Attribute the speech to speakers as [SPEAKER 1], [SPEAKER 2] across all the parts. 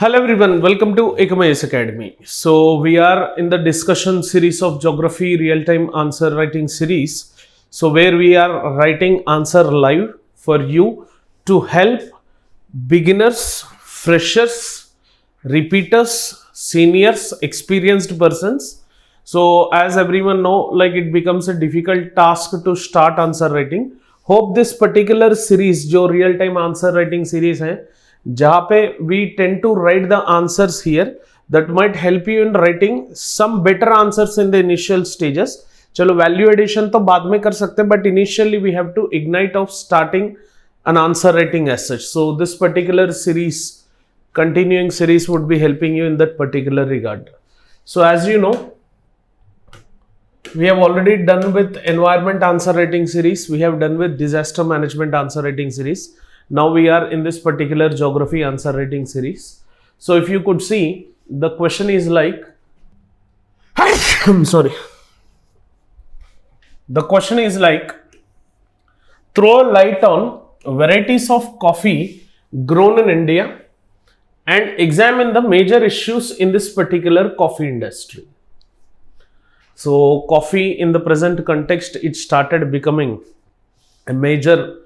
[SPEAKER 1] Hello everyone, welcome to APPSC. So we are in the discussion series of geography real-time answer writing series. So where we are writing answer live for you to help beginners, freshers, repeaters, seniors, experienced persons. So as everyone know, like it becomes a difficult task to start answer writing. Hope this particular series जो real time answer writing series है जहाँ पे we tend to write the answers here that might help you in writing some better answers in the initial stages. चलो value addition तो बाद में कर सकते हैं but initially we have to ignite of starting an answer writing as such. So this particular series, continuing series would be helping you in that particular regard. So as you know, we have already done with environment answer writing series, we have done with disaster management answer writing series. Now we are in this particular geography answer writing series. So if you could see, the question is like, I'm sorry. The question is like, throw a light on varieties of coffee grown in India and examine the major issues in this particular coffee industry. So coffee in the present context, it started becoming a major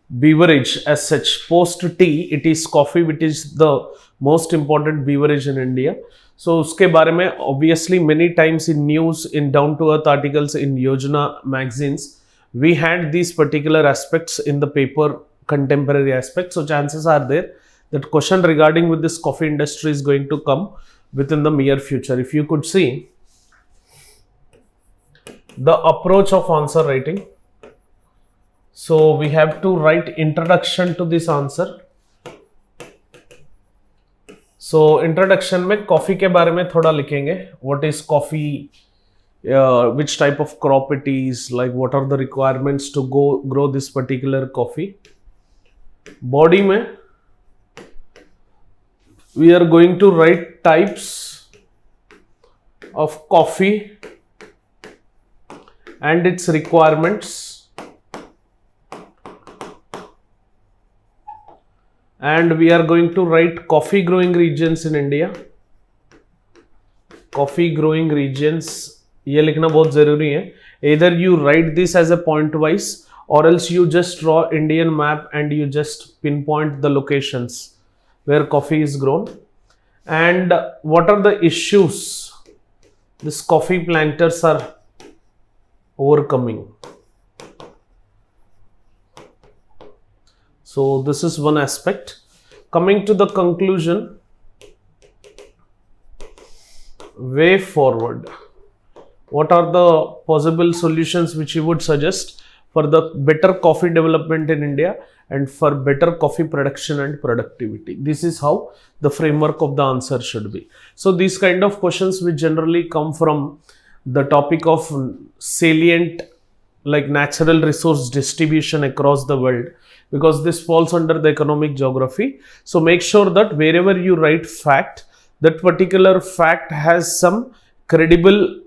[SPEAKER 1] beverage as such. Post tea, it is coffee which is the most important beverage in India. So uske bare mein obviously many times in news, in down to earth articles, in Yojana magazines, we had these particular aspects in the paper, contemporary aspects. So chances are there that question regarding with this coffee industry is going to come within the near future. If you could see the approach of answer writing. So we have to write introduction to this answer. So introduction में coffee के बारे में थोड़ा लिखेंगे. What is coffee? Which type of crop it is? Like what are the requirements to grow this particular coffee? Body में we are going to write types of coffee and its requirements. And we are going to write coffee growing regions in India. Coffee growing regions, ये लिखना बहुत जरूरी है. Either you write this as a point wise or else you just draw Indian map and you just pinpoint the locations where coffee is grown. And what are the issues this coffee planters are overcoming. So this is one aspect. Coming to the conclusion, way forward. What are the possible solutions which you would suggest for the better coffee development in India and for better coffee production and productivity? This is how the framework of the answer should be. So these kind of questions which generally come from the topic of salient like natural resource distribution across the world, because this falls under the economic geography. So make sure that wherever you write fact, that particular fact has some credible,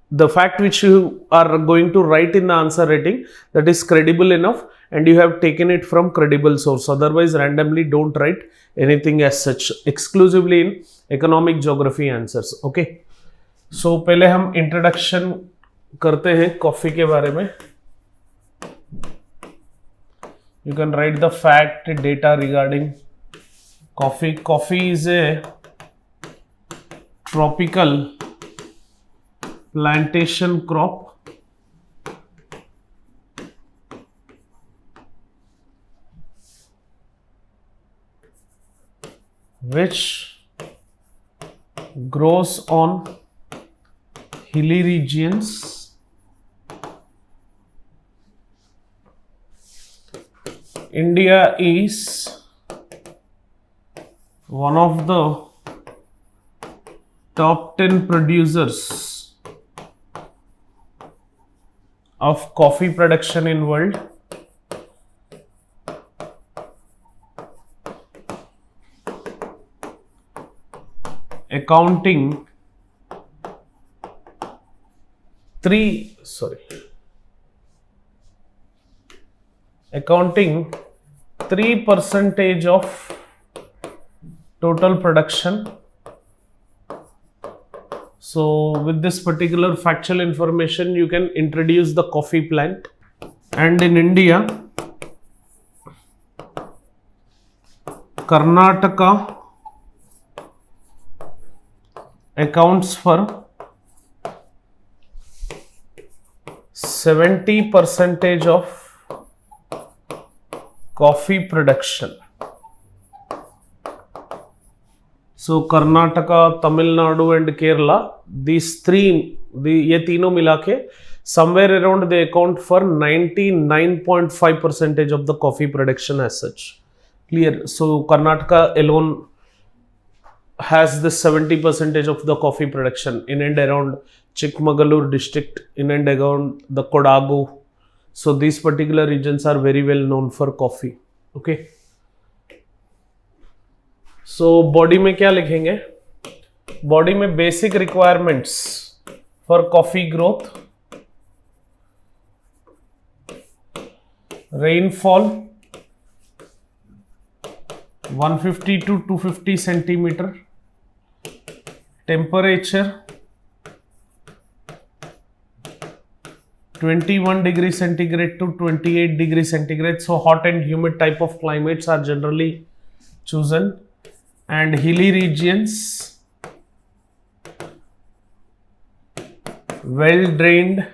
[SPEAKER 1] the fact which you are going to write in the answer writing, that is credible enough and you have taken it from credible source. Otherwise randomly don't write anything as such, exclusively in economic geography answers. Okay. So पहले हम introduction करते हैं coffee के बारे में. You can write the fact data regarding coffee. Coffee is a tropical plantation crop which grows on hilly regions India is one of the top 10 producers of coffee production in world. Accounting 3% of total production. So with this particular factual information, you can introduce the coffee plant. And in India, Karnataka accounts for 70% of coffee production. So Karnataka, Tamil Nadu and Kerala, these three, ये तीनों मिला के somewhere around they account for 99.5% of the coffee production as such. Clear? So Karnataka alone has this 70% of the coffee production in and around Chikmagalur district, in and around the Kodagu. So these particular regions are very well known for coffee. Okay. So body में क्या लिखेंगे? Body में basic requirements for coffee growth. Rainfall 150 to 250 centimeter. Temperature 21 degree centigrade to 28 degree centigrade. So hot and humid type of climates are generally chosen. And hilly regions, well drained,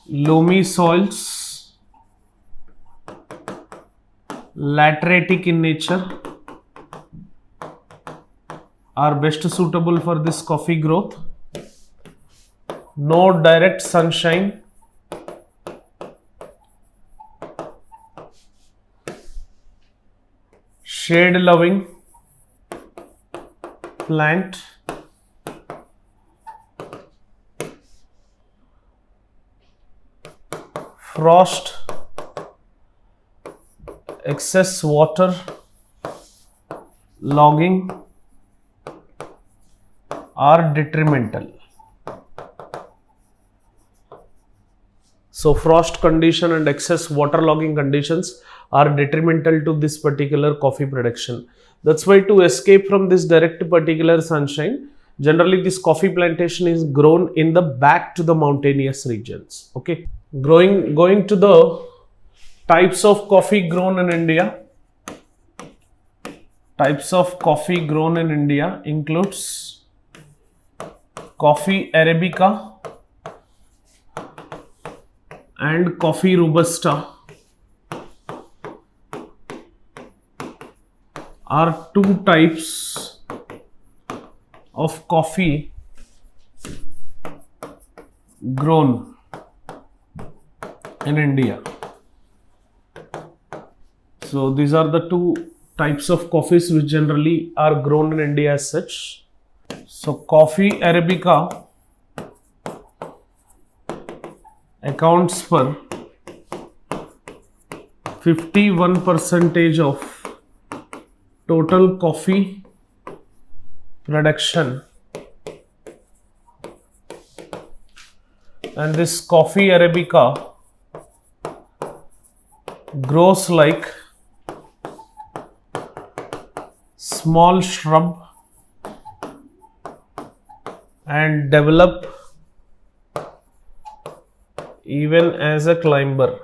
[SPEAKER 1] loamy soils, lateritic in nature, are best suitable for this coffee growth. No direct sunshine, shade loving plant, frost, excess water, logging are detrimental. So frost condition and excess water logging conditions are detrimental to this particular coffee production. That's why to escape from this direct particular sunshine, generally this coffee plantation is grown in the back to the mountainous regions. Okay. Going to the types of coffee grown in India. Types of coffee grown in India includes coffee Arabica and coffee Robusta are two types of coffee grown in India. So these are the two types of coffees which generally are grown in India as such. So coffee Arabica accounts for 51% of total coffee production, and this coffee Arabica grows like small shrub and develop even as a climber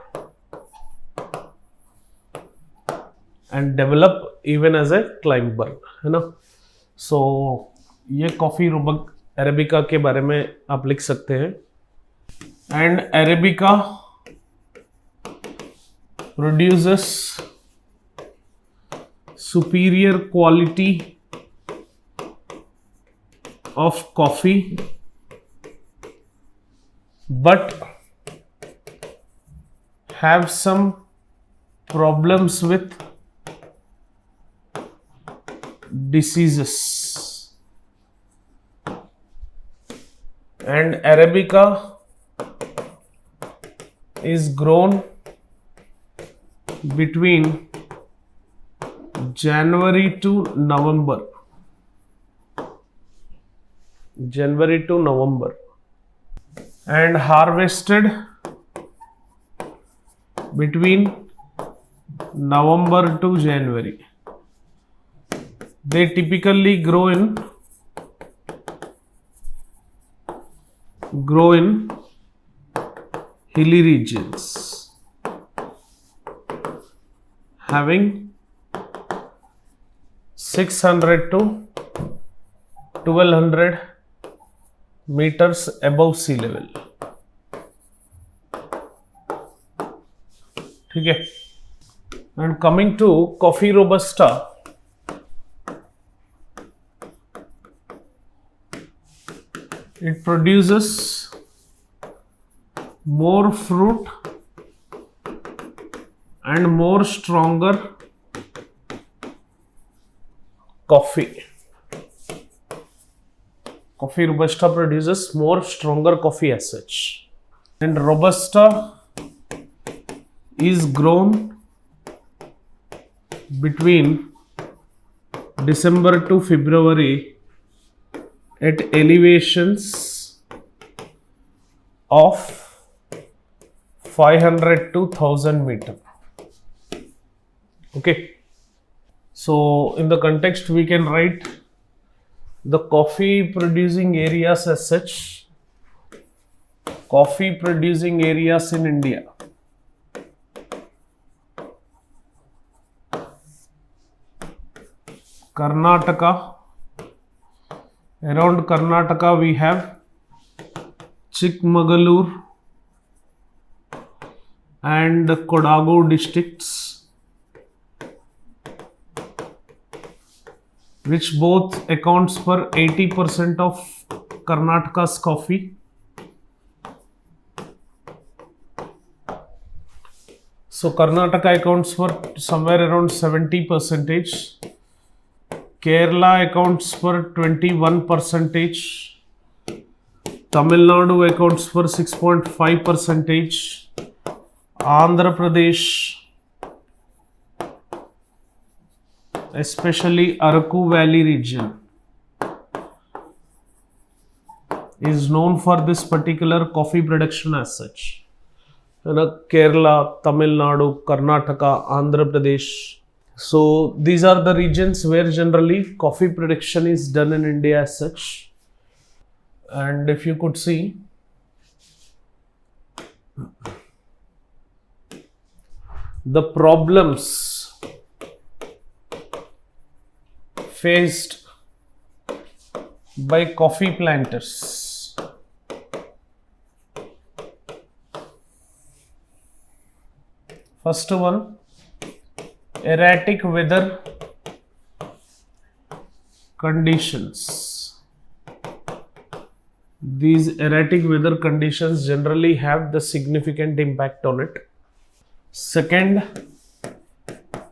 [SPEAKER 1] है ना. सो ये coffee arabica के बारे में आप लिख सकते हैं. And arabica produces superior quality of coffee, but have some problems with diseases. And Arabica is grown between January to November. And harvested between November to January. they typically grow in hilly regions having 600 to 1200 meters above sea level. ठीक है. And coming to coffee robusta, it produces more fruit and more stronger coffee. Coffee robusta produces more stronger coffee as such. And robusta is grown between December to February at elevations of 500 to 1000 meter. Okay, so in the context we can write the coffee producing areas as such. Coffee producing areas in India. Karnataka. Around Karnataka we have Chikmagalur and Kodagu districts, which both accounts for 80% of Karnataka's coffee. So Karnataka accounts for somewhere around 70%. Kerala accounts for 21%. Tamil Nadu accounts for 6.5%. Andhra Pradesh, especially Araku Valley region, is known for this particular coffee production as such. Kerala, Tamil Nadu, Karnataka, Andhra Pradesh. So these are the regions where generally coffee production is done in India as such. And if you could see, the problems faced by coffee planters. First one, erratic weather conditions. These erratic weather conditions generally have the significant impact on it. Second,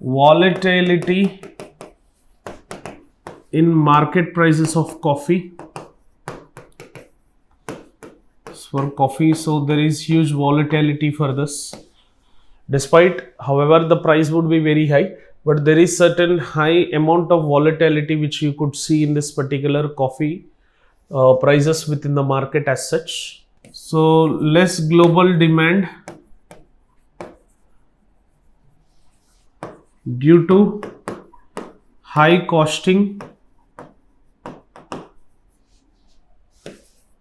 [SPEAKER 1] volatility in market prices of coffee. For coffee, so there is huge volatility for this. Despite, however, the price would be very high, but there is certain high amount of volatility which you could see in this particular coffee prices within the market as such. So less global demand due to high costing,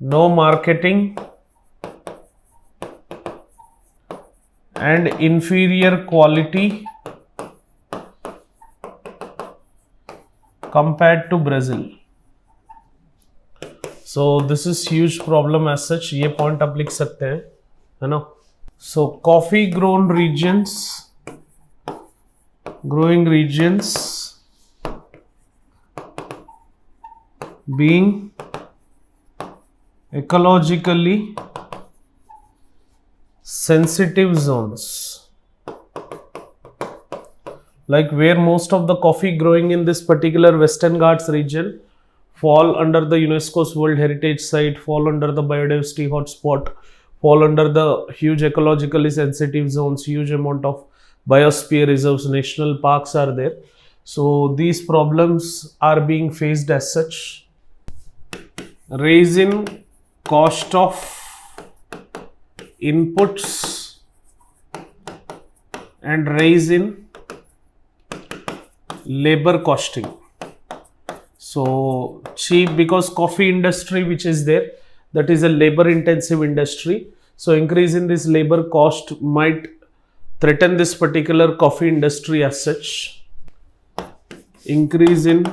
[SPEAKER 1] no marketing, and inferior quality compared to Brazil. So this is huge problem as such. ये point आप लिख सकते हैं, है ना? So coffee growing regions being ecologically sensitive zones, like where most of the coffee growing in this particular Western Ghats region fall under the UNESCO's World Heritage Site, fall under the biodiversity hotspot, fall under the huge ecologically sensitive zones, huge amount of biosphere reserves, national parks are there. So these problems are being faced as such. Raise in cost of inputs and raise in labor costing. So cheap because coffee industry which is there, that is a labor intensive industry. So increase in this labor cost might threaten this particular coffee industry as such. Increase in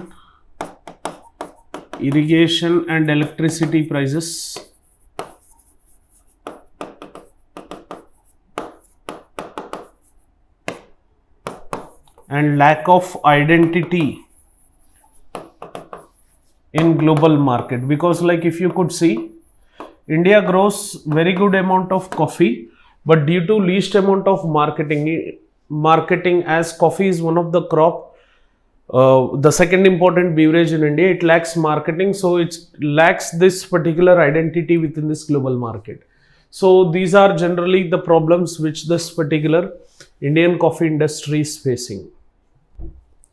[SPEAKER 1] irrigation and electricity prices. And lack of identity in global market, because like if you could see, India grows very good amount of coffee, but due to least amount of marketing, as coffee is one of the crop, the second important beverage in India, it lacks marketing, so it lacks this particular identity within this global market. So these are generally the problems which this particular Indian coffee industry is facing.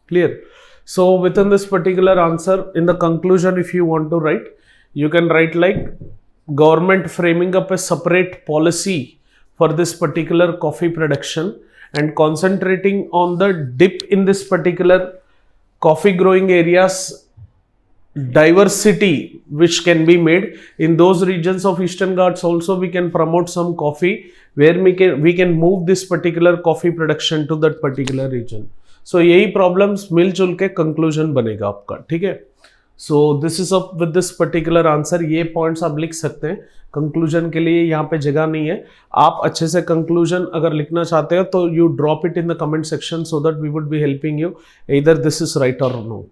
[SPEAKER 1] Clear? So within this particular answer, in the conclusion, if you want to write, you can write like government framing up a separate policy for this particular coffee production and concentrating on the dip in this particular coffee growing areas diversity which can be made in those regions of Eastern Ghats. Also we can promote some coffee where we can move this particular coffee production to that particular region. So यही problems मिलजुल के conclusion बनेगा आपका, ठीक है. So this is up with this particular answer. ये points आप लिख सकते हैं. Conclusion के लिए यहाँ पे जगह नहीं है. आप अच्छे से conclusion अगर लिखना चाहते हो तो you drop it in the comment section so that we would be helping you. Either this is right or no.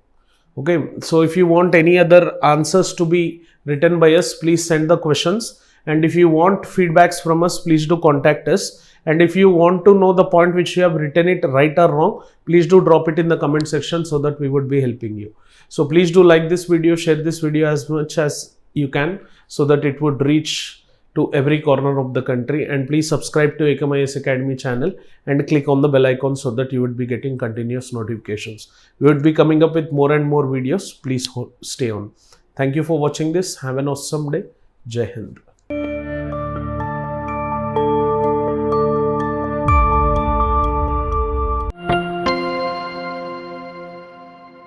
[SPEAKER 1] Okay. So if you want any other answers to be written by us, please send the questions. And if you want feedbacks from us, please do contact us. And if you want to know the point which you have written it right or wrong, please do drop it in the comment section so that we would be helping you. So please do like this video, share this video as much as you can so that it would reach to every corner of the country. And please subscribe to Ekam Academy channel and click on the bell icon so that you would be getting continuous notifications. We would be coming up with more and more videos. Please stay on. Thank you for watching this. Have an awesome day. Jai Hind.